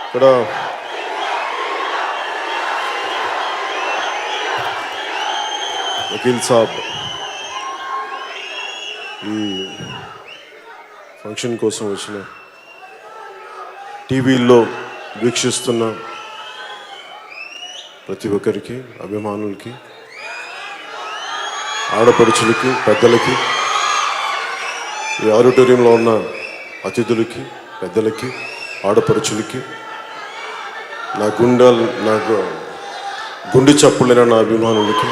ఇక్కడ వకీల్ సాబ్ ఈ ఫంక్షన్ కోసం వచ్చిన టీవీల్లో వీక్షిస్తున్న ప్రతి ఒక్కరికి, అభిమానులకి, ఆడపడుచులకి, పెద్దలకి, ఈ ఆడిటోరియంలో ఉన్న అతిథులకి, పెద్దలకి, ఆడపడుచులకి, నాకు గుండె చప్పులైన నా అభిమానులకి,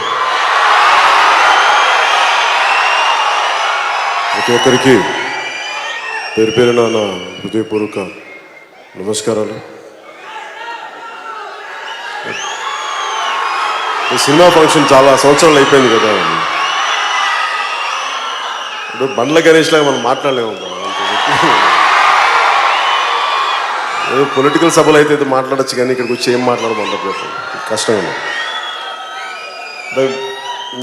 ప్రతి ఒక్కరికి పేరు పేరున నా హృదయపూర్వక నమస్కారాలు. ఈ సినిమా ఫంక్షన్ చాలా సంవత్సరాలు అయిపోయింది కదా, ఇప్పుడు బండ్ల గణేష్ లాగా మనం మాట్లాడలేము. ఏదో పొలిటికల్ సభలు అయితే మాట్లాడచ్చు, కానీ ఇక్కడికి వచ్చి ఏం మాట్లాడమంటారు కష్టమే.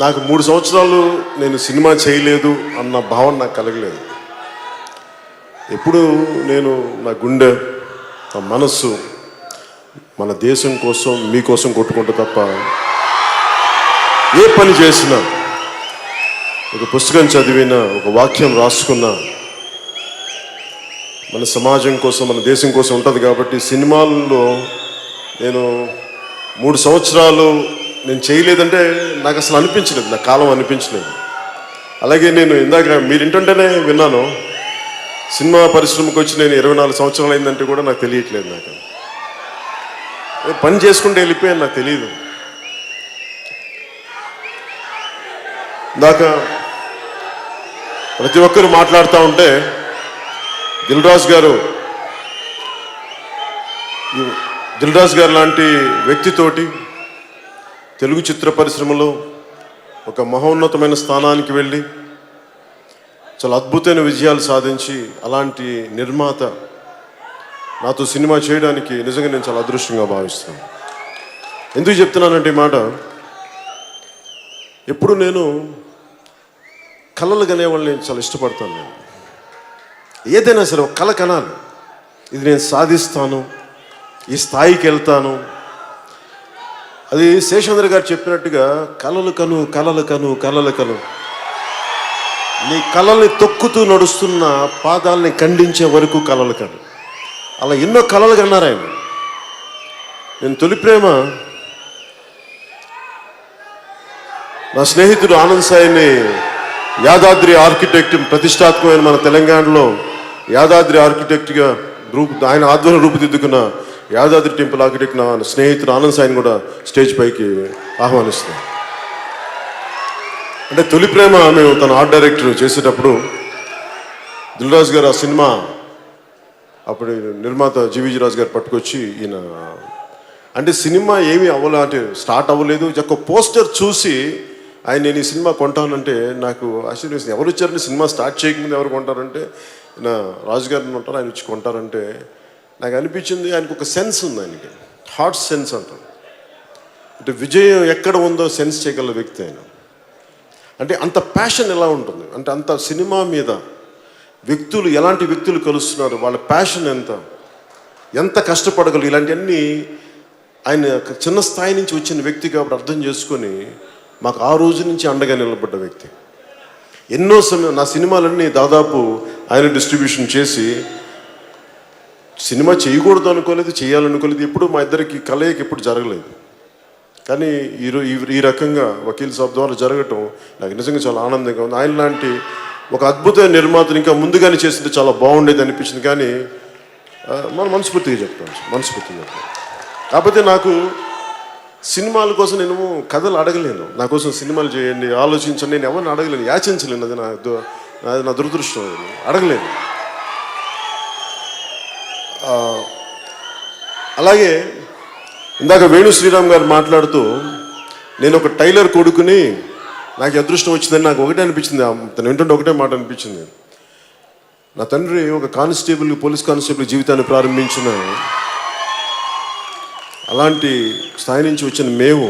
నాకు 3 సంవత్సరాలు నేను సినిమా చేయలేదు అన్న భావన నాకు కలగలేదు. ఎప్పుడు నేను నా గుండె, నా మనస్సు మన దేశం కోసం, మీకోసం కొట్టుకుంటా తప్ప ఏ పని చేసినా, ఒక పుస్తకం చదివినా, ఒక వాక్యం రాసుకున్నా మన సమాజం కోసం, మన దేశం కోసం ఉంటుంది. కాబట్టి సినిమాల్లో నేను 3 సంవత్సరాలు నేను చేయలేదంటే నాకు అసలు అనిపించలేదు, నా కాలం అనిపించలేదు. అలాగే నేను ఇందాక మీరు ఇంటుంటేనే విన్నాను, సినిమా పరిశ్రమకు వచ్చి నేను 24 సంవత్సరాలు అయిందంటే కూడా నాకు తెలియట్లేదు. నాకు పని చేసుకుంటే వెళ్ళిపోయాను, నాకు తెలియదు. ఇందాక ప్రతి ఒక్కరు మాట్లాడుతూ ఉంటే దిల్ రాజు గారు లాంటి వ్యక్తితోటి తెలుగు చిత్ర పరిశ్రమలో ఒక మహోన్నతమైన స్థానానికి వెళ్ళి చాలా అద్భుతమైన విజయాలు సాధించి, అలాంటి నిర్మాత నాతో సినిమా చేయడానికి నిజంగా నేను చాలా అదృష్టంగా భావిస్తాను. ఎందుకు చెప్తున్నానంటే ఈ మాట, ఎప్పుడు నేను కళలు కనేవాళ్ళని నేను చాలా ఇష్టపడతాను. నేను ఏదైనా సరే ఒక కళ కనాలి, ఇది నేను సాధిస్తాను, ఈ స్థాయికి వెళ్తాను. అది శేషేంద్ర గారు చెప్పినట్టుగా కలలు కను, కలలు కను, కలలు కను. నీ కళల్ని తొక్కుతూ నడుస్తున్న పాదాలని ఖండించే వరకు కలలు కను. అలా ఎన్నో కళలు కన్నారు ఆయన. నేను తొలి ప్రేమ నా స్నేహితుడు ఆనంద్ సాయిని యాదాద్రి ఆర్కిటెక్ట్, ప్రతిష్టాత్మకమైన మన తెలంగాణలో యాదాద్రి ఆర్కిటెక్ట్గా ఆయన ఆధ్వర్యం రూపుదిద్దుకున్న యాదాద్రి టెంపుల్ ఆర్కిటెక్ట్ నా స్నేహితుడు ఆనంద్ సాయిని కూడా స్టేజ్ పైకి ఆహ్వానిస్తాం. అంటే తొలి ప్రేమ మేము తన ఆర్ట్ డైరెక్టర్ చేసేటప్పుడు దిల్ రాజు గారు ఆ సినిమా అప్పుడు నిర్మాత జీవీజీ రాజు గారు పట్టుకొచ్చి, ఈయన అంటే సినిమా ఏమీ అంటే స్టార్ట్ అవ్వలేదు, ఒక పోస్టర్ చూసి ఆయన నేను ఈ సినిమా కొంటానంటే నాకు ఆశ్చర్యం. ఎవరు వచ్చారంటే సినిమా స్టార్ట్ చేయకముందు ఎవరు కొంటారంటే ఈయన రాజు గారిని ఉంటారు, ఆయన వచ్చి కొంటారంటే నాకు అనిపించింది ఆయనకు ఒక సెన్స్ ఉంది, ఆయనకి హార్ట్ సెన్స్ అంటారు. అంటే విజయం ఎక్కడ ఉందో సెన్స్ చేయగల వ్యక్తి ఆయన. అంటే అంత ప్యాషన్ ఎలా ఉంటుంది అంటే, అంత సినిమా మీద వ్యక్తులు, ఎలాంటి వ్యక్తులు కలుస్తున్నారు, వాళ్ళ ప్యాషన్ ఎంత కష్టపడగలరు, ఇలాంటివన్నీ ఆయన చిన్న స్థాయి నుంచి వచ్చిన వ్యక్తి కాబట్టి అర్థం చేసుకొని మాకు ఆ రోజు నుంచి అండగా నిలబడ్డ వ్యక్తి. ఎన్నో సమయం నా సినిమాలన్నీ దాదాపు ఆయన డిస్ట్రిబ్యూషన్ చేసి, సినిమా చేయకూడదు అనుకోలేదు, చేయాలనుకోలేదు, ఎప్పుడు మా ఇద్దరికి కలయిక ఎప్పుడు జరగలేదు. కానీ ఈ రకంగా వకీల్ సాబ్ ద్వారా జరగటం నాకు నిజంగా చాలా ఆనందంగా ఉంది. ఆయన లాంటి ఒక అద్భుతమైన నిర్మాతను ఇంకా ముందుగానే చేస్తుంటే చాలా బాగుండేది అనిపించింది. కానీ మనం మనస్ఫూర్తిగా చెప్తాను. కాకపోతే నాకు సినిమాల కోసం నేను కథలు అడగలేను, నా కోసం సినిమాలు చేయండి, ఆలోచించండి, నేను ఎవరిని అడగలేను, యాచించలేను. అది నా దురదృష్టం, అడగలేను. అలాగే ఇందాక వేణు శ్రీరామ్ గారు మాట్లాడుతూ, నేను ఒక టైలర్ కొడుకుని నాకు అదృష్టం వచ్చిందని నాకు ఒకటే అనిపించింది. తను ఏంటంటే ఒకటే మాట అనిపించింది, నా తండ్రి ఒక కానిస్టేబుల్, పోలీస్ కానిస్టేబుల్ జీవితాన్ని ప్రారంభించిన అలాంటి స్థాయి నుంచి వచ్చిన మేము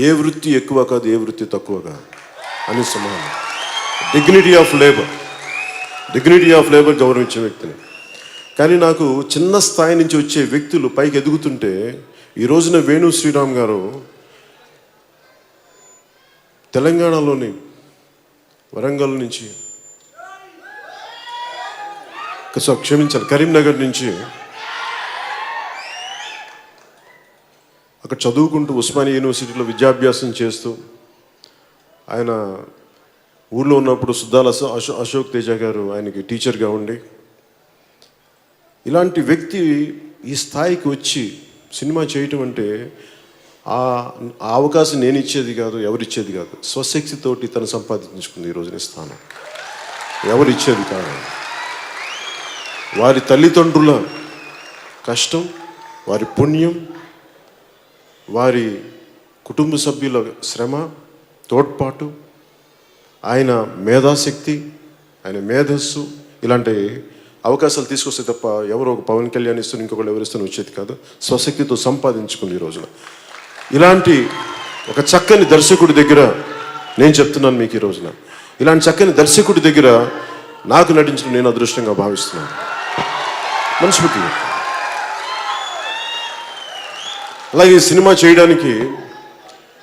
ఏ వృత్తి ఎక్కువ కాదు, ఏ వృత్తి తక్కువ కాదు అని సమానం. డిగ్నిటీ ఆఫ్ లేబర్ గౌరవించే వ్యక్తిని. కానీ నాకు చిన్న స్థాయి నుంచి వచ్చే వ్యక్తులు పైకి ఎదుగుతుంటే ఈ రోజున వేణు శ్రీరామ్ గారు తెలంగాణలోని వరంగల్ నుంచి, క్షమించాలి, కరీంనగర్ నుంచి అక్కడ చదువుకుంటూ ఉస్మానియా యూనివర్సిటీలో విద్యాభ్యాసం చేస్తూ, ఆయన ఊళ్ళో ఉన్నప్పుడు సుద్దాల అశోక్ తేజ గారు ఆయనకి టీచర్గా ఉండి, ఇలాంటి వ్యక్తి ఈ స్థాయికి వచ్చి సినిమా చేయటం అంటే ఆ అవకాశం నేను ఇచ్చేది కాదు, ఎవరిచ్చేది కాదు, స్వశక్తితోటి తను సంపాదించుకుంది ఈ రోజున స్థానం. ఎవరు ఇచ్చేది కాదు. వారి తల్లిదండ్రుల కష్టం, వారి పుణ్యం, వారి కుటుంబ సభ్యుల శ్రమ, తోడ్పాటు, ఆయన మేధాశక్తి, ఆయన మేధస్సు, ఇలాంటి అవకాశాలు తీసుకొస్తే తప్ప ఎవరో ఒక పవన్ కళ్యాణ్ ఇస్తున్న ఇంకొకళ్ళు ఎవరిస్తున్న వచ్చేది కాదు. స్వశక్తితో సంపాదించుకుంది ఈ రోజున. ఇలాంటి ఒక చక్కని దర్శకుడి దగ్గర నేను చెప్తున్నాను మీకు ఈ రోజున, ఇలాంటి చక్కని దర్శకుడి దగ్గర నాకు నటించడం నేను అదృష్టంగా భావిస్తున్నాను మనస్ఫూర్తిగా. అలాగే సినిమా చేయడానికి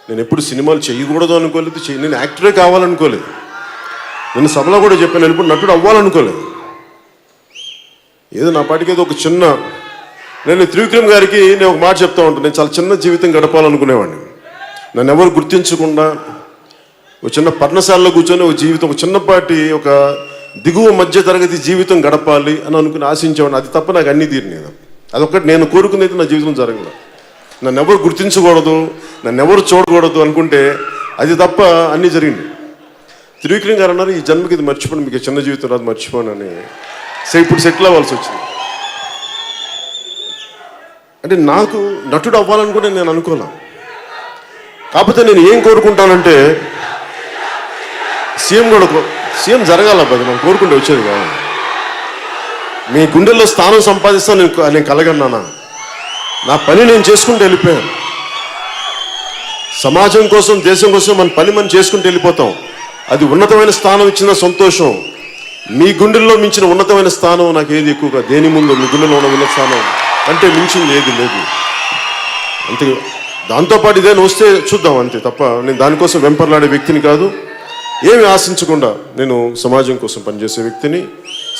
నేను ఎప్పుడు సినిమాలు చేయకూడదు అనుకోలేదు, నేను యాక్టరే కావాలనుకోలేదు. నేను సభలో కూడా చెప్పాను, నేను ఎప్పుడు నటుడు అవ్వాలనుకోలేదు. ఏదో నా పాటికి ఏదో ఒక చిన్న, నేను త్రివిక్రమ్ గారికి నేను ఒక మాట చెప్తా ఉంటాను, నేను చాలా చిన్న జీవితం గడపాలనుకునేవాడిని. నన్ను ఎవరు గుర్తించకుండా ఒక చిన్న పర్ణశాలలో కూర్చొని ఒక జీవితం, ఒక చిన్నపాటి ఒక దిగువ మధ్య తరగతి జీవితం గడపాలి అని అనుకుని ఆశించేవాడిని. అది తప్ప నాకు అన్ని తీరినాయి. అదొక్కటి నేను కోరుకునేది నా జీవితం జరగదు. నన్ను ఎవరు గుర్తించకూడదు, నన్ను ఎవరు చూడకూడదు అనుకుంటే అది తప్ప అన్నీ జరిగింది. త్రివిక్రమ్ గారు అన్నారు, ఈ జన్మకి ఇది మర్చిపోండి, మీకు చిన్న జీవితం రాదు, మర్చిపోండి అని. ఇప్పుడు సెటిల్ అవ్వాల్సి వచ్చింది. అంటే నాకు నటుడు అవ్వాలనుకుంటే నేను అనుకోలే. కాకపోతే నేను ఏం కోరుకుంటానంటే సీఎం జరగాల, మనం కోరుకుంటే వచ్చేది కాదు. మీ గుండెల్లో స్థానం సంపాదిస్తాను నేను కలగన్నానా? నా పని నేను చేసుకుంటూ వెళ్ళిపోయాను. సమాజం కోసం, దేశం కోసం మన పని మనం చేసుకుంటూ వెళ్ళిపోతాం. అది ఉన్నతమైన స్థానం ఇచ్చిన సంతోషం. మీ గుండెల్లో మించిన ఉన్నతమైన స్థానం నాకు ఏది ఎక్కువగా, దేని ముందు మీ గుండెల్లో ఉన్న ఉన్నత స్థానం అంటే మించింది ఏది లేదు. అంతే. దాంతోపాటు ఇదేనా వస్తే చూద్దాం అంతే తప్ప నేను దానికోసం వెంపర్లాడే వ్యక్తిని కాదు. ఏమి ఆశించకుండా నేను సమాజం కోసం పనిచేసే వ్యక్తిని,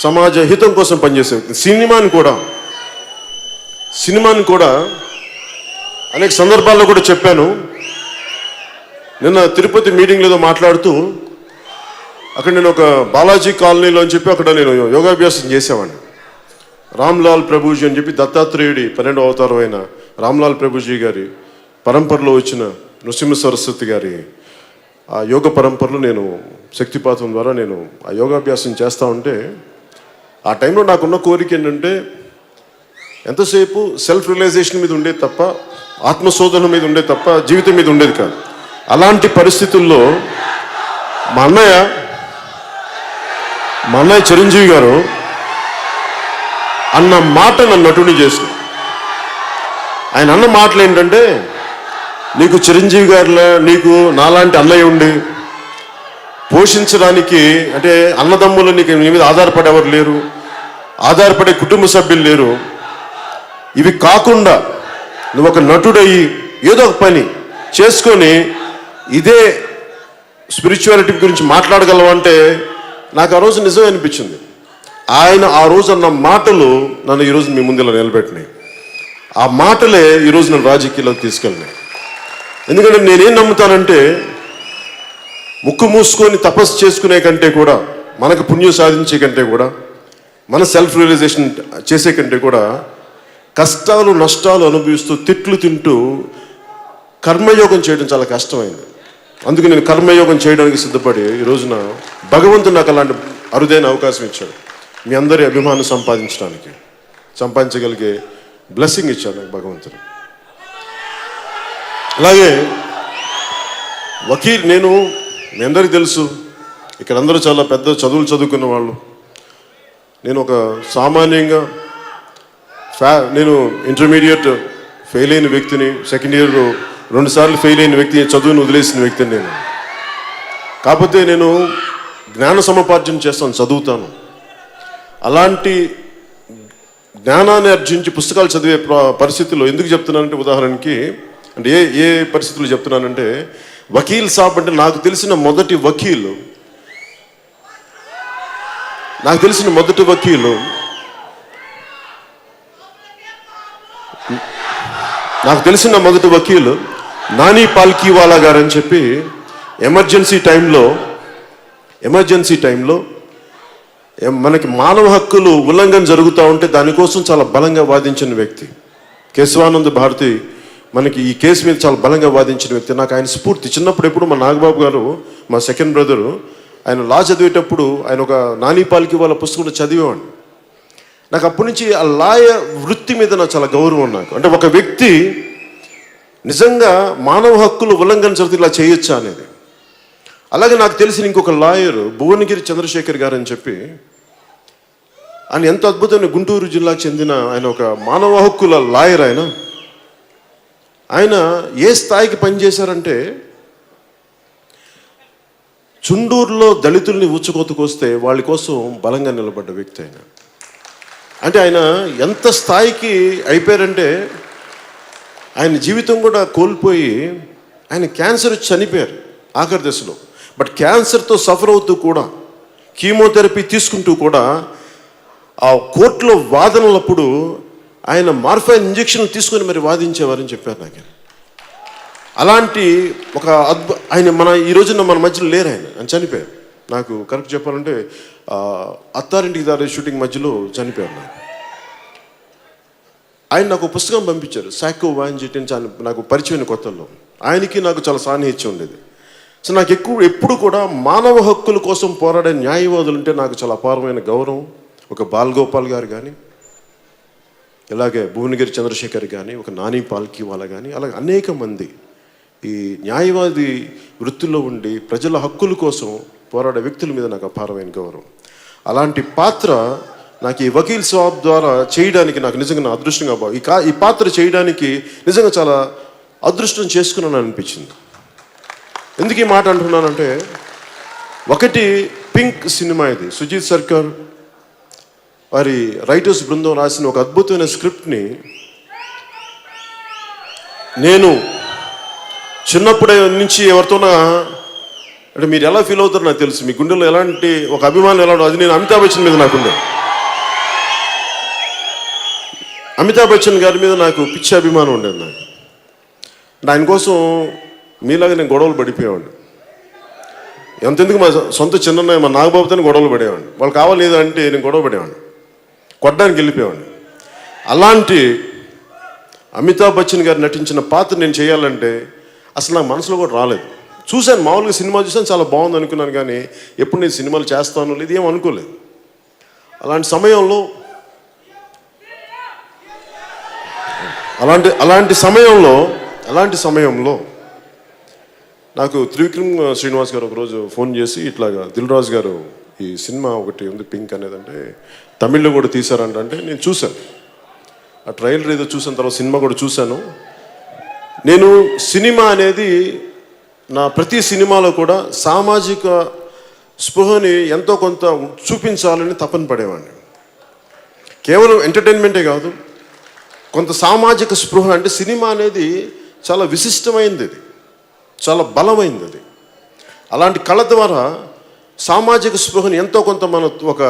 సమాజ హితం కోసం పనిచేసే వ్యక్తిని. సినిమాని కూడా అనేక సందర్భాల్లో కూడా చెప్పాను. నిన్న తిరుపతి మీటింగ్లో ఏదో మాట్లాడుతూ అక్కడ నేను ఒక బాలాజీ కాలనీలో అని చెప్పి అక్కడ నేను యోగాభ్యాసం చేసేవాడిని. రామ్లాల్ ప్రభుజీ అని చెప్పి దత్తాత్రేయుడి 12వ అవతారం అయిన రామ్లాల్ ప్రభుజీ గారి పరంపరలో వచ్చిన నృసింహ సరస్వతి గారి ఆ యోగ పరంపరలో నేను శక్తిపాతం ద్వారా నేను ఆ యోగాభ్యాసం చేస్తూ ఉంటే ఆ టైంలో నాకున్న కోరిక ఏంటంటే ఎంతసేపు సెల్ఫ్ రియలైజేషన్ మీద ఉండేది తప్ప, ఆత్మశోధన మీద ఉండేది తప్ప జీవితం మీద ఉండేది కాదు. అలాంటి పరిస్థితుల్లో మా అన్నయ్య చిరంజీవి గారు అన్న మాట నన్ను నటుని చేసింది. ఆయన అన్న మాటలు ఏంటంటే, నీకు చిరంజీవి గారిలా నీకు నాలాంటి అన్నయ్య ఉండి పోషించడానికి, అంటే అన్నదమ్ములు నీకు నీ మీద ఆధారపడేవారు లేరు, ఆధారపడే కుటుంబ సభ్యులు లేరు. ఇవి కాకుండా నువ్వు ఒక నటుడయ్యి ఏదో ఒక పని చేసుకొని ఇదే స్పిరిచువాలిటీ గురించి మాట్లాడగలవంటే నాకు ఆ రోజు నిజమే అనిపించింది. ఆయన ఆ రోజు అన్న మాటలు నన్ను ఈరోజు మీ ముందు ఇలా నిలబెట్టినాయి. ఆ మాటలే ఈరోజు నన్ను రాజకీయాల్లోకి తీసుకెళ్ళినాయి. ఎందుకంటే నేనేం నమ్ముతానంటే, ముక్కు మూసుకొని తపస్సు చేసుకునే కంటే కూడా, మనకు పుణ్యం సాధించే కంటే కూడా, మన సెల్ఫ్ రియలైజేషన్ చేసే కంటే కూడా, కష్టాలు నష్టాలు అనుభవిస్తూ తిట్లు తింటూ కర్మయోగం చేయడం చాలా కష్టమైంది. అందుకు నేను కర్మయోగం చేయడానికి సిద్ధపడి ఈ రోజున భగవంతుడు నాకు అలాంటి అరుదైన అవకాశం ఇచ్చాడు. మీ అందరి అభిమానం సంపాదించగలిగే బ్లెస్సింగ్ ఇచ్చాడు నాకు భగవంతుడు. అలాగే నేను మీ అందరికీ తెలుసు, ఇక్కడ అందరూ చాలా పెద్ద చదువులు చదువుకున్న వాళ్ళు. నేను ఒక సామాన్యంగా నేను ఇంటర్మీడియట్ ఫెయిల్ అయిన వ్యక్తిని, సెకండ్ ఇయర్ 2 సార్లు ఫెయిల్ అయిన వ్యక్తి, చదువును వదిలేసిన వ్యక్తిని నేను. కాకపోతే నేను జ్ఞాన సముపార్జన చేస్తాను, చదువుతాను. అలాంటి జ్ఞానాన్ని ఆర్జించి పుస్తకాలు చదివే పరిస్థితుల్లో ఎందుకు చెప్తున్నానంటే, ఉదాహరణకి అంటే ఏ పరిస్థితుల్లో చెప్తున్నానంటే, వకీల్ సాబ్ అంటే నాకు తెలిసిన మొదటి వకీలు నాని పాల్కీవాలా గారు అని చెప్పి ఎమర్జెన్సీ టైంలో మనకి మానవ హక్కులు ఉల్లంఘన జరుగుతూ ఉంటే దానికోసం చాలా బలంగా వాదించిన వ్యక్తి. కేశవానంద భారతి మనకి ఈ కేసు మీద చాలా బలంగా వాదించిన వ్యక్తి. నాకు ఆయన స్ఫూర్తి. చిన్నప్పుడు ఎప్పుడు మా నాగబాబు గారు, మా సెకండ్ బ్రదరు, ఆయన లా చదివేటప్పుడు ఆయన ఒక నాని పాల్కీవాలా పుస్తకం చదివేవాడిని. నాకు అప్పటి నుంచి ఆ లాయర్ వృత్తి మీద నాకు చాలా గౌరవం. నాకు అంటే ఒక వ్యక్తి నిజంగా మానవ హక్కులు ఉల్లంఘన జరిగితే ఇలా చేయొచ్చా అనేది. అలాగే నాకు తెలిసిన ఇంకొక లాయర్ భువనగిరి చంద్రశేఖర్ గారు అని చెప్పి, ఆయన ఎంత అద్భుతమైన గుంటూరు జిల్లాకు చెందిన ఆయన ఒక మానవ హక్కుల లాయర్. ఆయన ఏ స్థాయికి పనిచేశారంటే, చుండూరులో దళితుల్ని ఊచకోతకొస్తే వాళ్ళ కోసం బలంగా నిలబడ్డ వ్యక్తి ఆయన. అంటే ఆయన ఎంత స్థాయికి అయిపోయారంటే, ఆయన జీవితం కూడా కోల్పోయి ఆయన క్యాన్సర్ వచ్చి చనిపోయారు ఆఖరి దశలో. బట్ క్యాన్సర్తో సఫర్ అవుతూ కూడా, కీమోథెరపీ తీసుకుంటూ కూడా, ఆ కోర్టులో వాదనలప్పుడు ఆయన మార్ఫైన్ ఇంజెక్షన్ తీసుకొని మరి వాదించేవారని చెప్పారు నాకు. అలాంటి ఒక ఆయన ఈ రోజున మన మధ్యలో లేరు. ఆయన చనిపోయారు. నాకు కరెక్ట్ చెప్పాలంటే అత్తారింటికి దారి షూటింగ్ మధ్యలో చనిపోయారు. ఆయన నాకు పుస్తకం పంపించారు, సాకో వాంజిట్ అని. నాకు పరిచయమైన కొత్తల్లో ఆయనకి నాకు చాలా సాన్నిహిత్యం ఉండేది. సో నాకు ఎప్పుడు కూడా మానవ హక్కుల కోసం పోరాడే న్యాయవాదులు అంటే నాకు చాలా అపారమైన గౌరవం. ఒక బాలగోపాల్ గారు కానీ, ఇలాగే భువనగిరి చంద్రశేఖర్ కానీ, ఒక నాని పాల్కీవాలా కానీ, అలాగే అనేక మంది ఈ న్యాయవాది వృత్తిలో ఉండి ప్రజల హక్కుల కోసం పోరాడే వ్యక్తుల మీద నాకు అపారమైన గౌరవం. అలాంటి పాత్ర నాకు ఈ వకీల్ సాబ్ ద్వారా చేయడానికి నాకు నిజంగా అదృష్టంగా ఈ పాత్ర చేయడానికి నిజంగా చాలా అదృష్టం చేసుకున్నాను అనిపించింది. ఎందుకు ఈ మాట అంటున్నానంటే, ఒకటి పింక్ సినిమా, ఇది సుజీత్ సర్కార్ వారి రైటర్స్ బృందం రాసిన ఒక అద్భుతమైన స్క్రిప్ట్ని నేను చిన్నప్పుడే నుంచి ఎవరితోనా, అంటే మీరు ఎలా ఫీల్ అవుతారో నాకు తెలుసు, మీ గుండెలో ఎలాంటి ఒక అభిమానం ఎలా, అది నేను అమితాబ్ బచ్చన్ మీద నాకుండే. అమితాబ్ బచ్చన్ గారి మీద నాకు పిచ్చి అభిమానం ఉండేది. నాకు ఆయన కోసం మీలాగా నేను గొడవలు పడిపోయేవాడిని. ఎంతెందుకు మా సొంత చిన్న మా నాగబాబుతో గొడవలు పడేవాడిని. వాళ్ళు కావాలేదు అంటే నేను గొడవ పడేవాడిని, కొట్టడానికి వెళ్ళిపోయేవాడిని. అలాంటి అమితాబ్ బచ్చన్ గారు నటించిన పాత్ర నేను చేయాలంటే అసలు నాకు మనసులో కూడా రాలేదు. చూశాను, మామూలుగా సినిమా చూసాను, చాలా బాగుంది అనుకున్నాను, కానీ ఎప్పుడు నేను సినిమాలు చేస్తాను లేదు ఏం అనుకోలేదు. అలాంటి సమయంలో నాకు త్రివిక్రమ్ శ్రీనివాస్ గారు ఒకరోజు ఫోన్ చేసి, ఇట్లాగా దిల్ రాజు గారు ఈ సినిమా ఒకటి ఉంది పింక్ అనేది, అంటే తమిళ్లో కూడా తీశారంట. అంటే నేను చూశాను, ఆ ట్రైలర్ ఏదో చూసిన తర్వాత సినిమా కూడా చూశాను. నేను సినిమా అనేది నా ప్రతి సినిమాలో కూడా సామాజిక స్పృహని ఎంతో కొంత చూపించాలని తపన పడేవాడిని. కేవలం ఎంటర్టైన్మెంటే కాదు, కొంత సామాజిక స్పృహ. అంటే సినిమా అనేది చాలా విశిష్టమైనది, అది చాలా బలమైనది. అది అలాంటి కళ ద్వారా సామాజిక స్పృహని ఎంతో కొంత మనం ఒక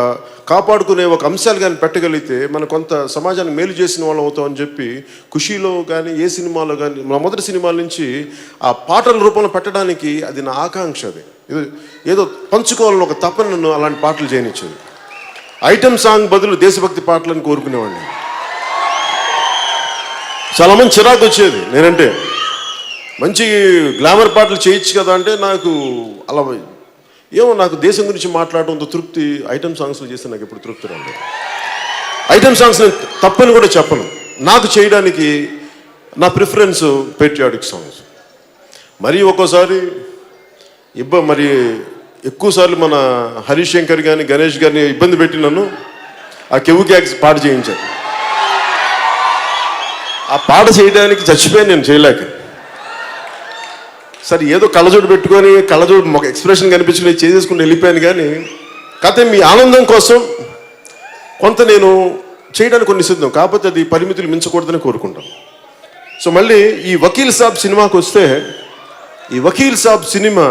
కాపాడుకునే ఒక అంశాలు కానీ పెట్టగలిగితే మనం కొంత సమాజానికి మేలు చేసిన వాళ్ళం అవుతామని చెప్పి ఖుషీలో కానీ ఏ సినిమాలో కానీ మా మొదటి సినిమాల నుంచి ఆ పాటల రూపంలో పెట్టడానికి అది నా ఆకాంక్ష. అది ఏదో పంచుకోవాలని ఒక తపన నన్ను అలాంటి పాటలు చేయనిచ్చేది. ఐటమ్ సాంగ్ బదులు దేశభక్తి పాటలను కోరుకునేవాడిని. చాలామంది చిరాకు వచ్చేది నేనంటే, మంచి గ్లామర్ పాటలు చేయొచ్చు కదా అంటే, నాకు అలా ఏమో నాకు దేశం గురించి మాట్లాడడంతో తృప్తి ఐటమ్ సాంగ్స్లో చేస్తే నాకు ఎప్పుడు తృప్తి రాలేదు. ఐటమ్ సాంగ్స్ నేను తప్పని కూడా చెప్పను. నాకు చేయడానికి నా ప్రిఫరెన్స్ పేట్రియాటిక్ సాంగ్స్. మరి ఒక్కోసారి మరి ఎక్కువసార్లు మన హరీష్ శంకర్ కానీ గణేష్ గారిని ఇబ్బంది పెట్టి నన్ను ఆ కెవ్వు క్యాక్స్ పాట చేయించారు. ఆ పాట చేయడానికి చచ్చిపోయాను నేను, చేయలేక. సరే ఏదో కళ్ళజోడు పెట్టుకొని కళ్ళజోడు ఒక ఎక్స్ప్రెషన్ కనిపించి చేసేసుకుని వెళ్ళిపోయాను. కానీ కథ మీ ఆనందం కోసం కొంత నేను చేయడానికి కొన్ని సిద్ధం, కాకపోతే అది పరిమితులు మించకూడదని కోరుకుంటాం. సో మళ్ళీ ఈ వకీల్ సాబ్ సినిమాకి వస్తే, ఈ వకీల్ సాబ్ సినిమా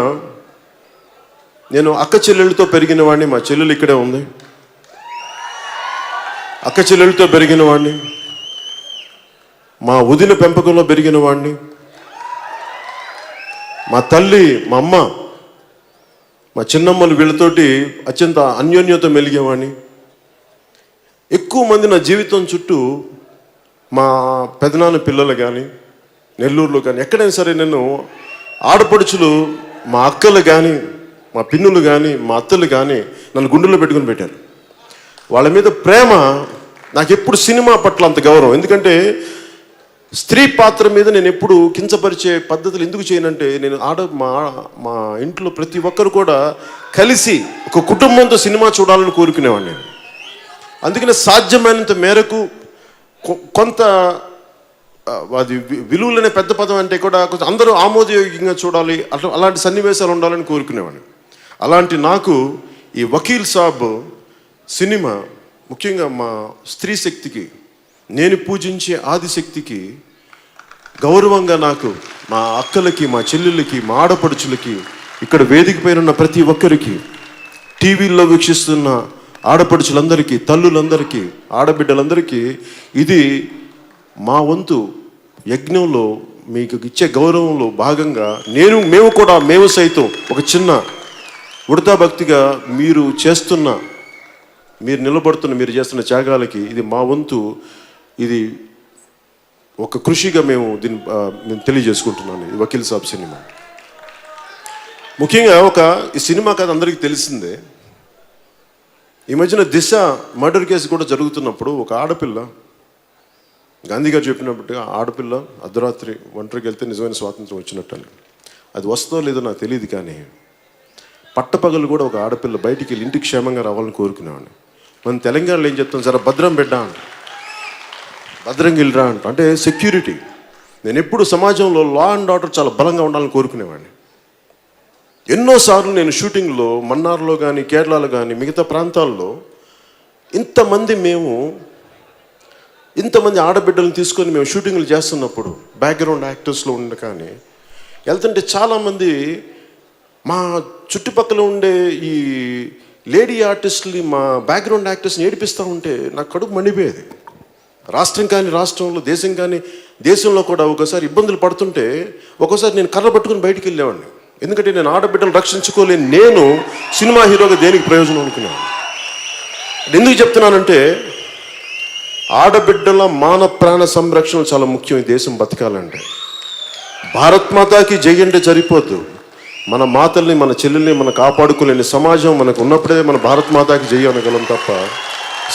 నేను అక్క చెల్లెళ్ళతో పెరిగిన వాడిని. మా చెల్లెలు ఇక్కడే ఉంది. అక్క చెల్లెళ్ళతో పెరిగిన వాడిని, మా వదిన పెంపకంలో పెరిగిన వాడిని, మా తల్లి, మా అమ్మ, మా చిన్నమ్మలు వీళ్ళతోటి అత్యంత అన్యోన్యత మెలిగేవాడిని. ఎక్కువ మంది నా జీవితం చుట్టూ మా పెదనాన్న పిల్లలు కానీ, నెల్లూరులో కానీ, ఎక్కడైనా సరే నేను ఆడపడుచులు, మా అక్కలు కానీ, మా పిన్నులు కానీ, మా అత్తలు కానీ నన్ను గుండెల్లో పెట్టుకుని పెట్టారు. వాళ్ళ మీద ప్రేమ. నాకు ఎప్పుడు సినిమా పట్ల అంత గౌరవం. ఎందుకంటే స్త్రీ పాత్ర మీద నేను ఎప్పుడు కించపరిచే పద్ధతులు ఎందుకు చేయనంటే, నేను మా ఇంట్లో ప్రతి ఒక్కరు కూడా కలిసి ఒక కుటుంబంతో సినిమా చూడాలని కోరుకునేవాడిని నేను. అందుకనే సాధ్యమైనంత మేరకు కొంత అది విలువలనే పెద్ద పదం అంటే కూడా కొంచెం అందరూ ఆమోదయోగ్యంగా చూడాలి, అలాంటి సన్నివేశాలు ఉండాలని కోరుకునేవాడిని. అలాంటి నాకు ఈ వకీల్ సాబ్ సినిమా ముఖ్యంగా మా స్త్రీ శక్తికి, నేను పూజించే ఆదిశక్తికి గౌరవంగా, నాకు మా అక్కలకి, మా చెల్లెళ్ళకి, మా ఆడపడుచులకి, ఇక్కడ వేదిక పైన ఉన్న ప్రతి ఒక్కరికి, టీవీల్లో వీక్షిస్తున్న ఆడపడుచులందరికీ, తల్లులందరికీ, ఆడబిడ్డలందరికీ ఇది మా వంతు యజ్ఞంలో మీకు ఇచ్చే గౌరవంలో భాగంగా మేము సైతం ఒక చిన్న ఉడతా భక్తిగా మీరు మీరు చేస్తున్న త్యాగాలకి ఇది మా వంతు, ఇది ఒక కృషిగా మేము తెలియజేసుకుంటున్నాను. ఈ వకీల్ సాబ్ సినిమా ముఖ్యంగా ఈ సినిమా కథ అందరికీ తెలిసిందే. ఈ మధ్యన దిశ మర్డర్ కేసు కూడా జరుగుతున్నప్పుడు ఒక ఆడపిల్ల, గాంధీ గారు చెప్పినట్టుగా ఆడపిల్ల అర్ధరాత్రి ఒంటరికి వెళ్తే నిజమైన స్వాతంత్రం వచ్చినట్టు. అది వస్తుందో లేదో నాకు తెలియదు, కానీ పట్టపగలు కూడా ఒక ఆడపిల్ల బయటికి వెళ్ళి ఇంటికి క్షేమంగా రావాలని కోరుకునేవాడిని. మనం తెలంగాణలో ఏం చెప్తాం, జర భద్రం బిడ్డ అంట, భద్రంగా వెళ్ళరా అంట. అంటే సెక్యూరిటీ. నేను ఎప్పుడు సమాజంలో లా అండ్ ఆర్డర్ చాలా బలంగా ఉండాలని కోరుకునేవాడిని. ఎన్నోసార్లు నేను షూటింగ్లో మన్నార్లో కానీ, కేరళలో కానీ, మిగతా ప్రాంతాల్లో ఇంతమంది ఆడబిడ్డలను తీసుకొని మేము షూటింగ్లు చేస్తున్నప్పుడు బ్యాక్గ్రౌండ్ యాక్టర్స్లో ఉండ కానీ వెళ్తుంటే చాలామంది మా చుట్టుపక్కల ఉండే ఈ లేడీ ఆర్టిస్టులు, మా బ్యాక్గ్రౌండ్ యాక్టర్స్ని ఏడిపిస్తూ ఉంటే నాకు కడుపు మండిపోయేది. రాష్ట్రం కానీ రాష్ట్రంలో, దేశం కానీ దేశంలో కూడా ఒకసారి ఇబ్బందులు పడుతుంటే ఒక్కోసారి నేను కర్ర పట్టుకుని బయటికి వెళ్ళేవాడిని. ఎందుకంటే నేను ఆడబిడ్డలు రక్షించుకోలేని నేను సినిమా హీరోగా దేనికి ప్రయోజనం అనుకున్నాను. ఎందుకు చెప్తున్నానంటే ఆడబిడ్డల మాన ప్రాణ సంరక్షణ చాలా ముఖ్యం. ఈ దేశం బతకాలంటే భారత్ మాతాకి జై అంటే సరిపోద్దు. మన మాతల్ని, మన చెల్లెల్ని మనం కాపాడుకోలేని సమాజం మనకు ఉన్నప్పుడే మన భారత్ మాతాకి జై అనగలం తప్ప,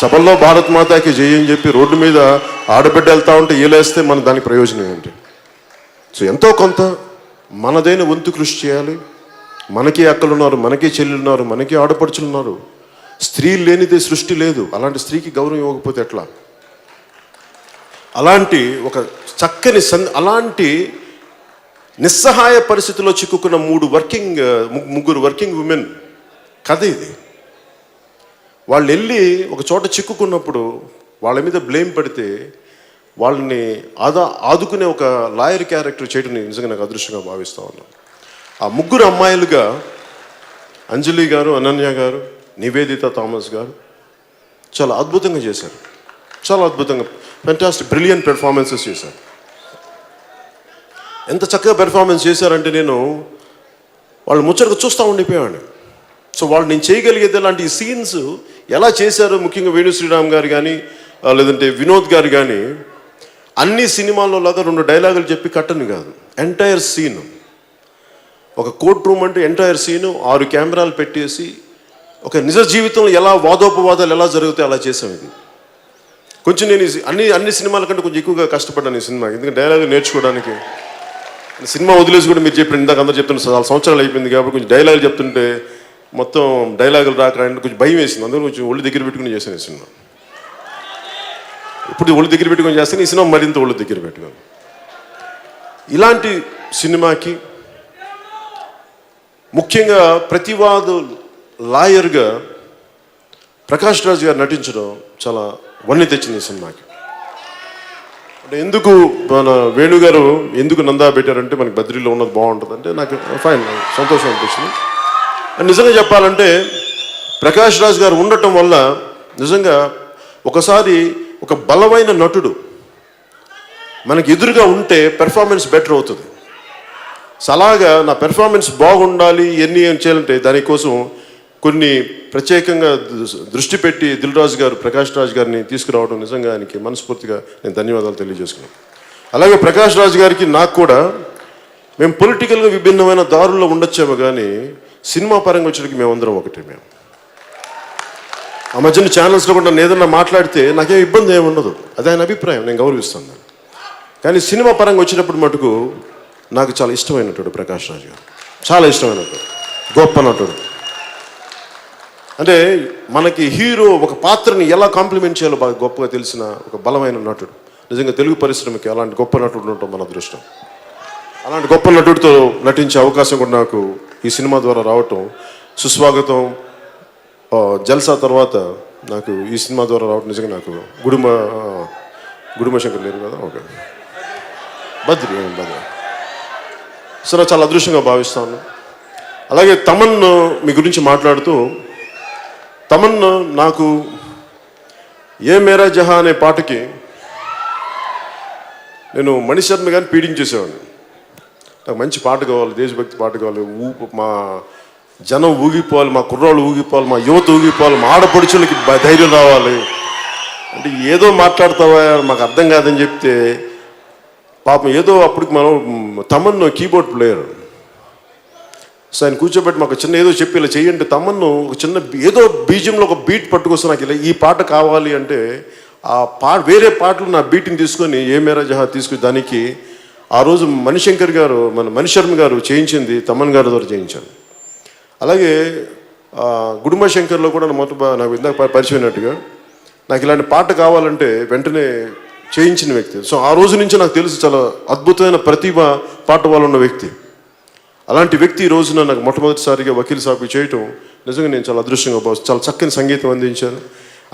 సభల్లో భారత్ మాతాకి జై అని చెప్పి రోడ్డు మీద ఆడబిడ్డ వెళ్తా ఉంటే ఏలేస్తే మన దానికి ప్రయోజనం ఏంటి? సో ఎంతో కొంత మనదైన వంతు కృషి చేయాలి. మనకి అక్కలు ఉన్నారు, మనకి చెల్లెలు ఉన్నారు, మనకి ఆడపడుచులు ఉన్నారు. స్త్రీ లేనిదే సృష్టి లేదు. అలాంటి స్త్రీకి గౌరవం ఇవ్వకపోతే ఎట్లా? అలాంటి ఒక చక్కని అలాంటి నిస్సహాయ పరిస్థితిలో చిక్కుకున్న ముగ్గురు వర్కింగ్ ఉమెన్ కథ ఇది. వాళ్ళు వెళ్ళి ఒక చోట చిక్కుకున్నప్పుడు వాళ్ళ మీద బ్లేమ్ పడితే వాళ్ళని ఆదుకునే ఒక లాయర్ క్యారెక్టర్ చేయడం నిజంగా నాకు అదృష్టంగా భావిస్తూ ఉన్నాను. ఆ ముగ్గురు అమ్మాయిలుగా అంజలి గారు, అనన్య గారు, నివేదిత థామస్ గారు చాలా అద్భుతంగా చేశారు. చాలా అద్భుతంగా, ఫెంటాస్టిక్, బ్రిలియంట్ పెర్ఫార్మెన్సెస్ చేశారు. ఎంత చక్కగా పెర్ఫార్మెన్స్ చేశారంటే నేను వాళ్ళు ముచ్చటగా చూస్తూ ఉండిపోయాను. సో వాళ్ళు నేను చేయగలిగేది అలాంటి సీన్స్ ఎలా చేశారో, ముఖ్యంగా వేణు శ్రీరామ్ గారు కానీ లేదంటే వినోద్ గారు కానీ అన్ని సినిమాల్లో లాగా 2 డైలాగులు చెప్పి కట్టను కాదు, ఎంటైర్ సీన్. ఒక కోర్ట్ రూమ్ అంటే ఎంటైర్ సీను 6 కెమెరాలు పెట్టేసి ఒక నిజ జీవితంలో ఎలా వాదోపవాదాలు ఎలా జరుగుతాయి అలా చేసాం. ఇది కొంచెం నేను అన్ని సినిమాల కంటే కొంచెం ఎక్కువగా కష్టపడ్డాను ఈ సినిమా. ఎందుకంటే డైలాగులు నేర్చుకోవడానికి. సినిమా వదిలేసి కూడా మీరు చెప్పిన ఇందాక అందరూ చెప్తుంటే చాలా సంవత్సరాలు అయిపోయింది కాబట్టి కొంచెం డైలాగులు చెప్తుంటే మొత్తం డైలాగులు రాక కొంచెం భయం వేసింది. అందులో కొంచెం ఒళ్ళు దగ్గర పెట్టుకుని చేశాను ఈ సినిమా. ఇప్పుడు ఒళ్ళు దగ్గర పెట్టుకొని చేస్తాను, ఈ సినిమా మరింత ఒళ్ళు దగ్గర పెట్టుకోను. ఇలాంటి సినిమాకి ముఖ్యంగా ప్రతివాదు లాయర్గా ప్రకాష్ రాజ్ గారు నటించడం చాలా వన్నె తెచ్చింది ఈ సినిమాకి. అంటే ఎందుకు మన వేణు గారు ఎందుకు నందా పెట్టారంటే మనకి బద్రీలో ఉన్నది బాగుంటుంది అంటే నాకు ఫైన్ సంతోషం అనిపించింది. అండ్ నిజంగా చెప్పాలంటే ప్రకాష్ రాజ్ గారు ఉండటం వల్ల నిజంగా ఒకసారి ఒక బలమైన నటుడు మనకి ఎదురుగా ఉంటే పెర్ఫార్మెన్స్ బెటర్ అవుతుంది. అలాగా నా పెర్ఫార్మెన్స్ బాగుండాలి ఎన్ని చేయాలంటే దానికోసం కొన్ని ప్రత్యేకంగా దృష్టి పెట్టి దిల్ రాజు గారు ప్రకాష్ రాజ్ గారిని తీసుకురావడం నిజంగా ఆయనకి మనస్ఫూర్తిగా నేను ధన్యవాదాలు తెలియజేసుకున్నాను. అలాగే ప్రకాష్ రాజ్ గారికి నాకు కూడా మేము పొలిటికల్గా విభిన్నమైన దారుల్లో ఉండొచ్చాము, కానీ సినిమా పరంగా వచ్చేటికి మేమందరం ఒకటే. మేము ఆ మధ్యన ఛానల్స్లో కూడా నేను ఏదన్నా మాట్లాడితే నాకేం ఇబ్బంది ఏమి ఉండదు, అది ఆయన అభిప్రాయం, నేను గౌరవిస్తాను. కానీ సినిమా పరంగా వచ్చినప్పుడు మటుకు నాకు చాలా ఇష్టమైనటువంటి ప్రకాష్ రాజ్ గారు, చాలా ఇష్టమైనటువంటి గొప్ప నటుడు. అంటే మనకి హీరో ఒక పాత్రని ఎలా కాంప్లిమెంట్ చేయాలో బాగా గొప్పగా తెలిసిన ఒక బలమైన నటుడు. నిజంగా తెలుగు పరిశ్రమకి అలాంటి గొప్ప నటుడు ఉండటం మన అదృష్టం. అలాంటి గొప్ప నటుడితో నటించే అవకాశం కూడా నాకు ఈ సినిమా ద్వారా రావటం సుస్వాగతం. జల్సా తర్వాత నాకు ఈ సినిమా ద్వారా రావటం నిజంగా నాకు గుడుమ శంకర్ లేరు కదా, ఓకే బద్రి సరే చాలా అదృష్టంగా భావిస్తాను. అలాగే తమన్ మీ గురించి మాట్లాడుతూ, తమన్ నాకు ఏ మేరా జహా అనే పాటకి నేను మణిశర్మ గారిని ఫీడింగ్ చేసేవాడిని. నాకు మంచి పాట కావాలి, దేశభక్తి పాట కావాలి, మా జనం ఊగిపోవాలి, మా కుర్రాళ్ళు ఊగిపోవాలి, మా యువత ఊగిపోవాలి, మా ఆడపడుచులకి ధైర్యం రావాలి అంటే ఏదో మాట్లాడతావా మాకు అర్థం కాదని చెప్తే పాపం ఏదో అప్పటికి మనం తమన్ను కీబోర్డ్ ప్లేయర్, సో ఆయన కూర్చోబెట్టి మాకు చిన్న ఏదో చెప్పి ఇలా చెయ్యండి, తమన్ను ఒక చిన్న ఏదో బీజంలో ఒక బీట్ పట్టుకొస్తే నాకు ఇలా ఈ పాట కావాలి అంటే ఆ వేరే పాటలు నా బీట్ని తీసుకొని ఏ మేరా జహా తీసుకుని దానికి ఆ రోజు మణిశంకర్ గారు మణిశర్మ గారు చేయించింది తమన్ గారి ద్వారా చేయించాను. అలాగే గుడుమ శంకర్లో కూడా నాకు ఇందాక పరిచయమైనట్టుగా నాకు ఇలాంటి పాట కావాలంటే వెంటనే చేయించిన వ్యక్తి. సో ఆ రోజు నుంచి నాకు తెలిసి చాలా అద్భుతమైన ప్రతిభ పాట వాళ్ళు ఉన్న వ్యక్తి. అలాంటి వ్యక్తి ఈ రోజున నాకు మొట్టమొదటిసారిగా వకీల్ సాబ్ చేయటం నిజంగా నేను చాలా అదృష్టంగా భావిస్తాను. చాలా చక్కని సంగీతం అందించాను.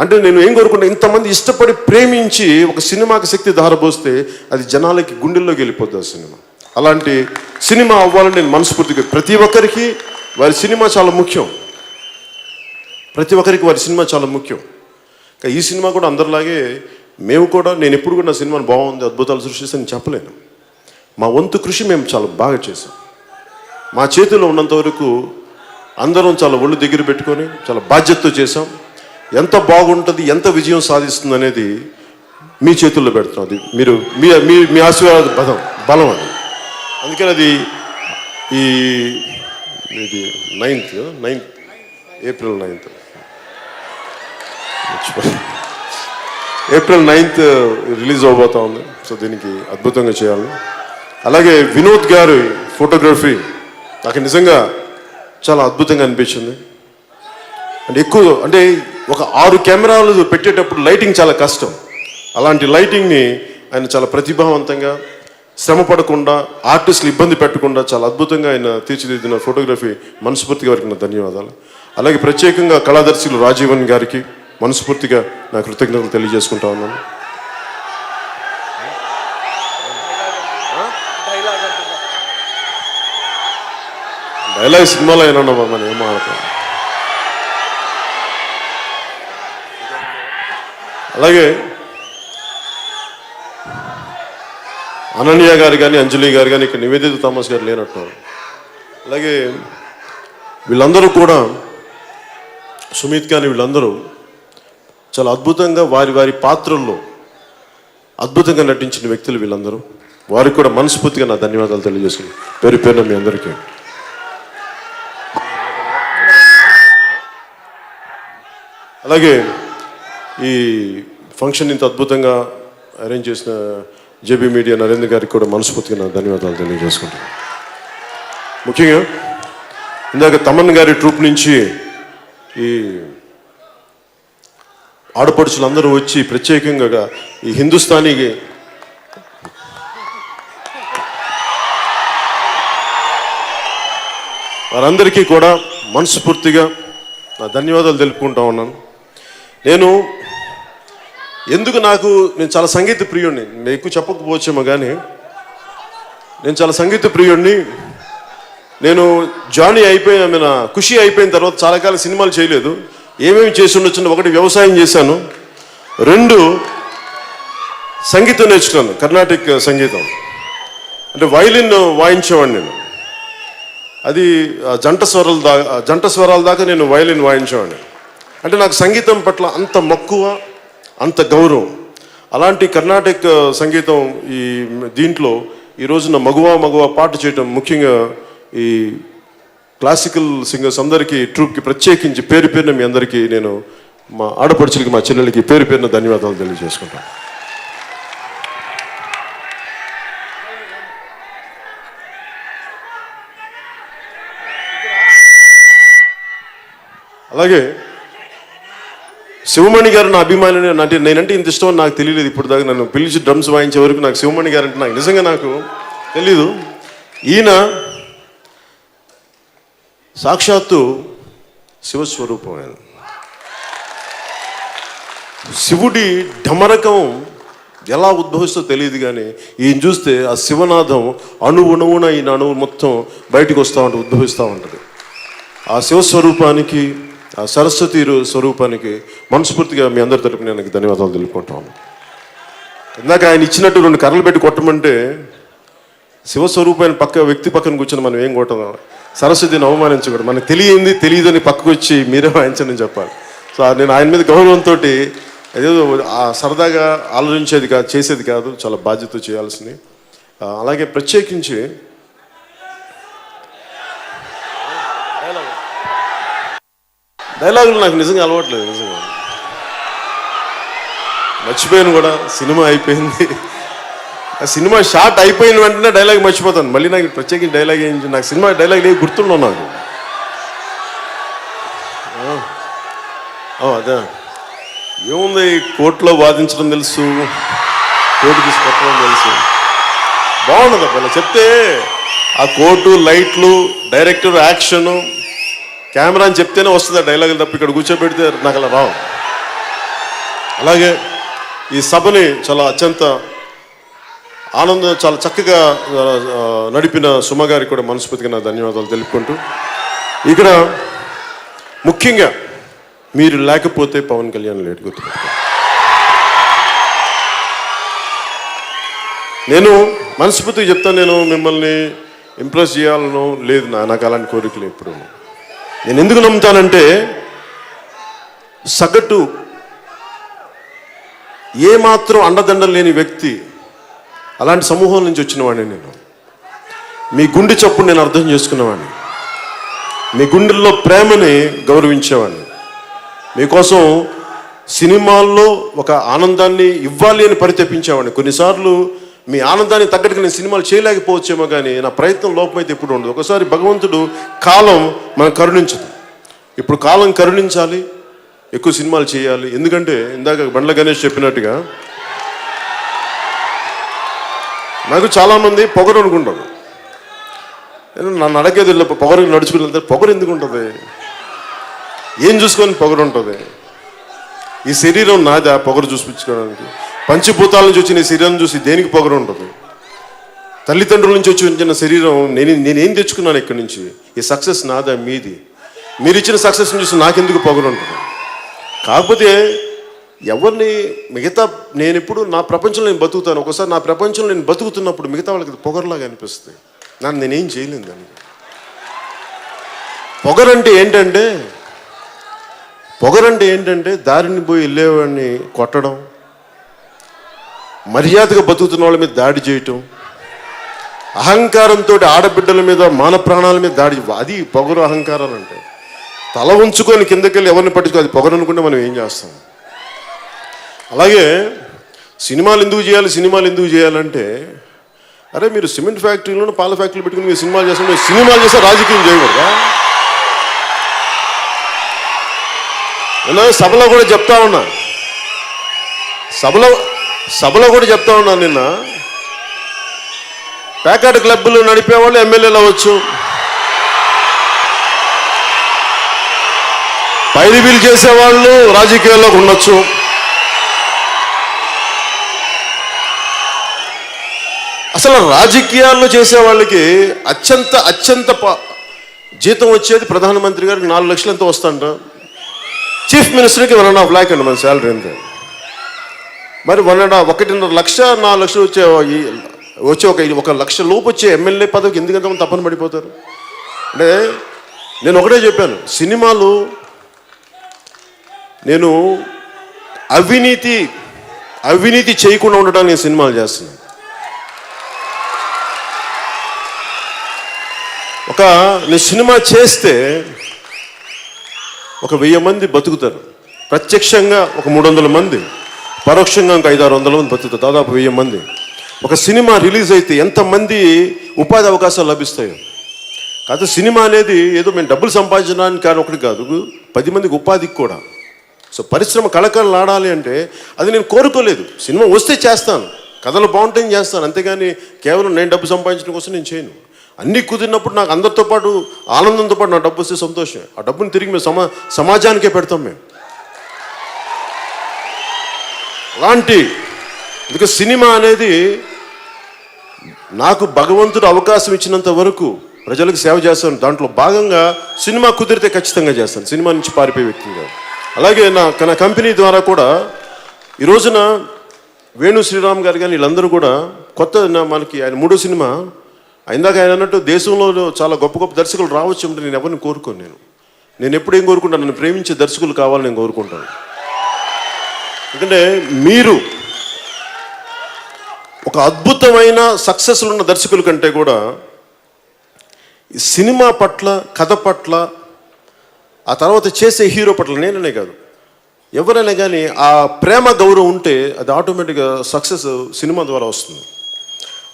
అంటే నేను ఏం కోరుకుంటా, ఇంతమంది ఇష్టపడి ప్రేమించి ఒక సినిమాకి శక్తి ధారపోస్తే అది జనాలకి గుండెల్లోకి వెళ్ళిపోతుంది ఆ సినిమా. అలాంటి సినిమా అవ్వాలని నేను మనస్ఫూర్తిగా, ప్రతి ఒక్కరికి వారి సినిమా చాలా ముఖ్యం, ప్రతి ఒక్కరికి వారి సినిమా చాలా ముఖ్యం. ఈ సినిమా కూడా అందరిలాగే మేము కూడా, నేను ఎప్పుడు కూడా నా సినిమాని బాగుంది అద్భుతాలు సృష్టిస్తానని చెప్పలేను. మా వంతు కృషి మేము చాలా బాగా చేసాం. మా చేతిలో ఉన్నంత వరకు అందరం చాలా ఒళ్ళు దగ్గర పెట్టుకొని చాలా బాధ్యతతో చేసాం. ఎంత బాగుంటుంది, ఎంత విజయం సాధిస్తుంది అనేది మీ చేతుల్లో పెడుతున్నాం. అది మీరు మీ ఆశీర్వాద బలం అది. అందుకని అది ఇది 9th ఏప్రిల్ 9th రిలీజ్ అవబోతా ఉంది. సో దీనికి అద్భుతంగా చేయాలి. అలాగే వినోద్ గారి ఫోటోగ్రఫీ నాకు నిజంగా చాలా అద్భుతంగా అనిపించింది. అంటే ఒక 6 కెమెరాలు పెట్టేటప్పుడు లైటింగ్ చాలా కష్టం. అలాంటి లైటింగ్ని ఆయన చాలా ప్రతిభావంతంగా, శ్రమ పడకుండా, ఆర్టిస్టులు ఇబ్బంది పెట్టకుండా చాలా అద్భుతంగా ఆయన తీర్చిదిద్దిన ఫోటోగ్రఫీ మనస్ఫూర్తిగా వారికి నా ధన్యవాదాలు. అలాగే ప్రత్యేకంగా కళాదర్శులు రాజీవన్ గారికి మనస్ఫూర్తిగా నా కృతజ్ఞతలు తెలియజేసుకుంటా ఉన్నాను. డైలాగ్ సినిమాలో అయినా మనం ఏం ఆడతాం. అలాగే అనన్య గారు కానీ, అంజలి గారు కానీ, ఇక్కడ నివేదిత థామస్ గారు లేనట్టున్నారు. అలాగే వీళ్ళందరూ కూడా, సుమిత్ కానీ, వీళ్ళందరూ చాలా అద్భుతంగా వారి పాత్రల్లో అద్భుతంగా నటించిన వ్యక్తులు వీళ్ళందరూ. వారికి కూడా మనస్ఫూర్తిగా నా ధన్యవాదాలు తెలియజేస్తున్నాను పేరు పేరున మీ అందరికీ. అలాగే ఈ ఫంక్షన్ ఇంత అద్భుతంగా అరేంజ్ చేసిన జేబీ మీడియా నరేంద్ర గారికి కూడా మనస్ఫూర్తిగా నా ధన్యవాదాలు తెలియజేసుకుంటాను. ముఖ్యంగా ఇందాక తమన్ గారి ట్రూప్ నుంచి ఈ ఆడపడుచులందరూ వచ్చి ప్రత్యేకంగా ఈ హిందుస్థానీకి వారందరికీ కూడా మనస్ఫూర్తిగా నా ధన్యవాదాలు తెలుపుకుంటా ఉన్నాను. నేను చాలా సంగీత ప్రియుడిని, నేను ఎక్కువ చెప్పకపోవచ్చేమో కానీ నేను చాలా సంగీత ప్రియుడిని. నేను జానీ అయిపోయిన ఖుషి అయిపోయిన తర్వాత చాలా కాలం సినిమాలు చేయలేదు. ఏమేమి చేసి ఉండొచ్చు, ఒకటి వ్యవసాయం చేశాను, 2 సంగీతం నేర్చుకున్నాను, కర్ణాటిక్ సంగీతం. అంటే వైలిన్ వాయించేవాడిని నేను. అది జంట స్వరాల దాకా నేను వైలిన్ వాయించేవాడిని. అంటే నాకు సంగీతం పట్ల అంత మక్కువ, అంత గౌరవం. అలాంటి కర్ణాటక సంగీతం దీంట్లో ఈ రోజున మగువ పాట చేయటం, ముఖ్యంగా ఈ క్లాసికల్ సింగర్స్ అందరికీ, ట్రూప్కి ప్రత్యేకించి పేరు పేరున మీ అందరికీ నేను, మా ఆడపడుచులకి, మా చెల్లెలకి పేరు పేరున ధన్యవాదాలు తెలియజేసుకుంటాను. అలాగే శివమణి గారు నా అభిమాని. అంటే నేనంటే ఇంత ఇష్టం అని నాకు తెలియలేదు ఇప్పుడు దాకా. నన్ను పిలిచి డ్రమ్స్ వాయించే వరకు నాకు శివమణి గారు అంటే నిజంగా నాకు తెలీదు. ఈయన సాక్షాత్తు శివస్వరూపం. ఆయన శివుడి ఢమరకం ఎలా ఉద్భవిస్తో తెలియదు కానీ ఈయన చూస్తే ఆ శివనాథం అణువున ఈయన అణువు మొత్తం బయటకు వస్తూ ఉంటుంది, ఉద్భవిస్తూ ఉంటుంది. ఆ శివస్వరూపానికి, ఆ సరస్వతి స్వరూపానికి మనస్ఫూర్తిగా మీ అందరి తరపున నేను ధన్యవాదాలు తెలుపుకుంటాను. ఇందాక ఆయన ఇచ్చినట్టు 2 కర్రలు పెట్టి కొట్టమంటే శివస్వరూపాన్ని వ్యక్తి పక్కన కూర్చొని మనం ఏం కొట్టం, సరస్వతిని అవమానించకూడదు. మనకు తెలియదని పక్కకు వచ్చి మీరే వాయించని చెప్పాలి. సో నేను ఆయన మీద గౌరవంతో ఏదో సరదాగా ఆలోచించేది కాదు, చేసేది కాదు, చాలా బాధ్యత చేయాల్సింది. అలాగే ప్రత్యేకించి డైలాగులు నాకు నిజంగా అలవాట్లేదు, నిజంగా మర్చిపోయాను కూడా. సినిమా అయిపోయింది, ఆ సినిమా షార్ట్ అయిపోయిన వెంటనే డైలాగ్ మర్చిపోతాను. మళ్ళీ నాకు ప్రత్యేకించి డైలాగ్ ఏంటి, నాకు సినిమా డైలాగ్ ఏమి గుర్తుండవు నాకు. అదే ఏముంది, కోర్టులో వాదించడం తెలుసు, కోర్టు తీసుకొట్టడం తెలుసు, బాగుండదు అలా చెప్తే. ఆ కోర్టు, లైట్లు, డైరెక్టర్, యాక్షను, కెమెరా అని చెప్తేనే వస్తుంది ఆ డైలాగులు తప్ప ఇక్కడ కూర్చోబెడితే నాకు అలా రావు. అలాగే ఈ సభని చాలా అత్యంత చాలా చక్కగా నడిపిన సుమ గారికి కూడా మనస్ఫూర్తిగా నా ధన్యవాదాలు తెలుపుకుంటూ, ఇక్కడ ముఖ్యంగా మీరు లేకపోతే పవన్ కళ్యాణ్ లేట్ గుర్తుపెట్టుకో. నేను మనస్ఫూర్తిగా చెప్తాను, నేను మిమ్మల్ని ఇంప్రెస్ చేయాలను లేదు, నాకు అలాంటి కోరికలు ఎప్పుడు. నేను ఎందుకు నమ్ముతానంటే సగటు ఏమాత్రం అండదండలు లేని వ్యక్తి, అలాంటి సమూహం నుంచి వచ్చిన వాడిని నేను. మీ గుండె చప్పుడు నేను అర్థం చేసుకునేవాడిని, మీ గుండెల్లో ప్రేమని గౌరవించేవాడిని, మీకోసం సినిమాల్లో ఒక ఆనందాన్ని ఇవ్వాలి అని పరితపించేవాడిని. కొన్నిసార్లు మీ ఆనందాన్ని తగ్గట్టుగా నేను సినిమాలు చేయలేకపోవచ్చేమో కానీ నా ప్రయత్నం లోపమైతే ఎప్పుడు ఉండదు. ఒకసారి భగవంతుడు కాలం మనం కరుణించదు. ఇప్పుడు కాలం కరుణించాలి, ఎక్కువ సినిమాలు చేయాలి. ఎందుకంటే ఇందాక బండ్ల గణేష్ చెప్పినట్టుగా నాకు చాలామంది పొగరు అనుకుంటారు. నన్ను అడగేది పొగరు నడుచుకుని వెళ్తే పొగరు ఎందుకు ఉంటుంది, ఏం చూసుకొని పొగరు ఉంటుంది? ఈ శరీరం నాదా పొగరు చూపించుకోవడానికి? పంచభూతాల నుంచి వచ్చిన ఈ శరీరం చూసి దేనికి పొగరు ఉంటుంది? తల్లిదండ్రుల నుంచి వచ్చిన శరీరం నేనేం తెచ్చుకున్నాను ఇక్కడి నుంచి? ఈ సక్సెస్ నాదా మీది? మీరు ఇచ్చిన సక్సెస్ చూసి నాకెందుకు పొగరు ఉంటుంది? కాకపోతే ఎవరిని నేను ఎప్పుడు నా ప్రపంచంలో నేను బతుకుతాను. ఒకసారి నా ప్రపంచంలో నేను బతుకుతున్నప్పుడు మిగతా వాళ్ళకి పొగరులాగా అనిపిస్తుంది. నేనేం చేయలేను దానికి. పొగరంటే ఏంటంటే దారిని పోయి వెళ్ళేవాడిని కొట్టడం, మర్యాదగా బతుకుతున్న వాళ్ళ మీద దాడి చేయటం, అహంకారంతో ఆడబిడ్డల మీద, మాన ప్రాణాల మీద దాడి. అది పొగరు, అహంకారాలు అంటే. తల ఉంచుకొని కిందకెళ్ళి ఎవరిని పట్టించుకో, అది పొగరు అనుకుంటే మనం ఏం చేస్తాం? అలాగే సినిమాలు ఎందుకు చేయాలంటే, అరే మీరు సిమెంట్ ఫ్యాక్టరీలోనూ పాల ఫ్యాక్టరీలు పెట్టుకుని మీరు సినిమాలు చేస్తే రాజకీయం చేయకూడదా? సభలో కూడా చెప్తా ఉన్నా, నిన్న ప్యాకెట్ క్లబ్బులు నడిపేవాళ్ళు ఎమ్మెల్యేలు అవ్వచ్చు, పైరివీలు చేసేవాళ్ళు రాజకీయాల్లోకి ఉండొచ్చు. అసలు రాజకీయాల్లో చేసే వాళ్ళకి అత్యంత జీతం వచ్చేది ప్రధానమంత్రి గారికి 4 లక్షలు ఎంతో వస్తుంట. చీఫ్ మినిస్టర్కి 1.5 lakh అండి మన శాలరీ అంతే. మరి 1.5 లక్ష 4 లక్షలు వచ్చే ఒక లక్ష లోపు వచ్చే ఎమ్మెల్యే పదవికి ఎందుకంత తప్పని పడిపోతారు? అంటే నేను ఒకటే చెప్పాను, సినిమాలు నేను అవినీతి చేయకుండా ఉండడానికి నేను సినిమాలు చేస్తున్నాను. నేను సినిమా చేస్తే 1000 మంది బతుకుతారు, ప్రత్యక్షంగా 300 మంది, పరోక్షంగా 500-600 మంది బతుకుతారు, దాదాపు 1000 మంది. ఒక సినిమా రిలీజ్ అయితే ఎంతమంది ఉపాధి అవకాశాలు లభిస్తాయో. కాదు సినిమా అనేది ఏదో మేము డబ్బులు సంపాదించడానికి కానీ ఒకటి కాదు, 10 మందికి ఉపాధికి కూడా. సో పరిశ్రమ కళకళలాడాలి అంటే అది నేను కోరుకోలేదు. సినిమా వస్తే చేస్తాను, కథలు బాగుంటాయని చేస్తాను, అంతేగాని కేవలం నేను డబ్బు సంపాదించడం కోసం నేను చేయను. అన్నీ కుదిరినప్పుడు నాకు అందరితో పాటు ఆనందంతో పాటు నా డబ్బు వస్తే సంతోషం. ఆ డబ్బుని తిరిగి మేము సమాజానికే పెడతాం మేము. అలాంటి అందుకే సినిమా అనేది నాకు భగవంతుడు అవకాశం ఇచ్చినంత వరకు ప్రజలకు సేవ చేస్తాను. దాంట్లో భాగంగా సినిమా కుదిరితే ఖచ్చితంగా చేస్తాను, సినిమా నుంచి పారిపోయే వ్యక్తిగా. అలాగే నా కంపెనీ ద్వారా కూడా ఈ రోజున వేణు శ్రీరామ్ గారు కానీ వీళ్ళందరూ కూడా మనకి ఆయన 3వ సినిమా ఇందాక ఆయన అన్నట్టు దేశంలో చాలా గొప్ప దర్శకులు రావచ్చు అంటే నేను ఎవరిని కోరుకోను. నేను ఎప్పుడు ఏం కోరుకుంటాను, నన్ను ప్రేమించే దర్శకులు కావాలని నేను కోరుకుంటాను. ఎందుకంటే మీరు ఒక అద్భుతమైన సక్సెస్లు ఉన్న దర్శకుల కంటే కూడా ఈ సినిమా పట్ల, కథ పట్ల, ఆ తర్వాత చేసే హీరో పట్ల, నేననే కాదు ఎవరైనా కానీ ఆ ప్రేమ గౌరవం ఉంటే అది ఆటోమేటిక్గా సక్సెస్ సినిమా ద్వారా వస్తుంది.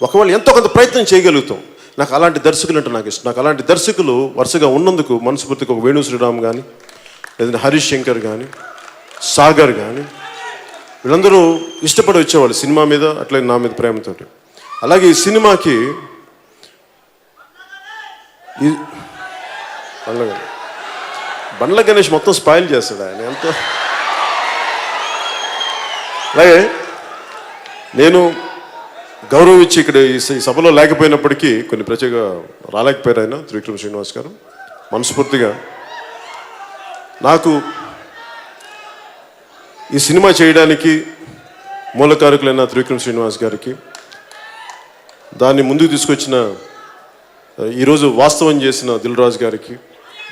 ఒకవేళ ఎంతో కొంత ప్రయత్నం చేయగలుగుతాం. నాకు అలాంటి దర్శకులు అంటే నాకు ఇష్టం. నాకు అలాంటి దర్శకులు వరుసగా ఉన్నందుకు మనస్ఫూర్తిగా ఒక వేణు శ్రీరామ్ కానీ, లేదంటే హరీష్ శంకర్ కానీ, సాగర్ కానీ వీళ్ళందరూ ఇష్టపడి వచ్చేవాళ్ళు సినిమా మీద, అట్లే నా మీద ప్రేమతోటి. అలాగే ఈ సినిమాకి బండ్ల గణేష్ మొత్తం స్పాయిల్ చేస్తాడు ఆయన ఎంతో. అలాగే నేను గౌరవం ఇచ్చి ఇక్కడ ఈ సభలో లేకపోయినప్పటికీ కొన్ని ప్రత్యేక రాలేకపోయారు ఆయన త్రివిక్రమ్ శ్రీనివాస్ గారు. మనస్ఫూర్తిగా నాకు ఈ సినిమా చేయడానికి మూలకారకులైన త్రివిక్రమ్ శ్రీనివాస్ గారికి, దాన్ని ముందుకు తీసుకొచ్చిన ఈరోజు వాస్తవం చేసిన దిల్ రాజు గారికి,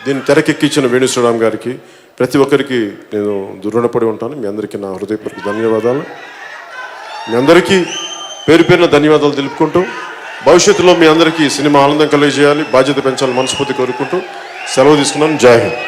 దీన్ని తెరకెక్కించిన వేణు శ్రీరామ్ గారికి, ప్రతి ఒక్కరికి నేను రుణపడి ఉంటాను. మీ అందరికీ నా హృదయపూర్వక ధన్యవాదాలు. మీ అందరికీ పేరు పేరున ధన్యవాదాలు తెలుపుకుంటూ, భవిష్యత్తులో మీ అందరికీ సినిమా ఆనందం కలిగజేయాలి, బాధ్యత పెంచాలని మనస్ఫూర్తి కోరుకుంటూ సెలవు తీసుకున్నాను. జై హింద్.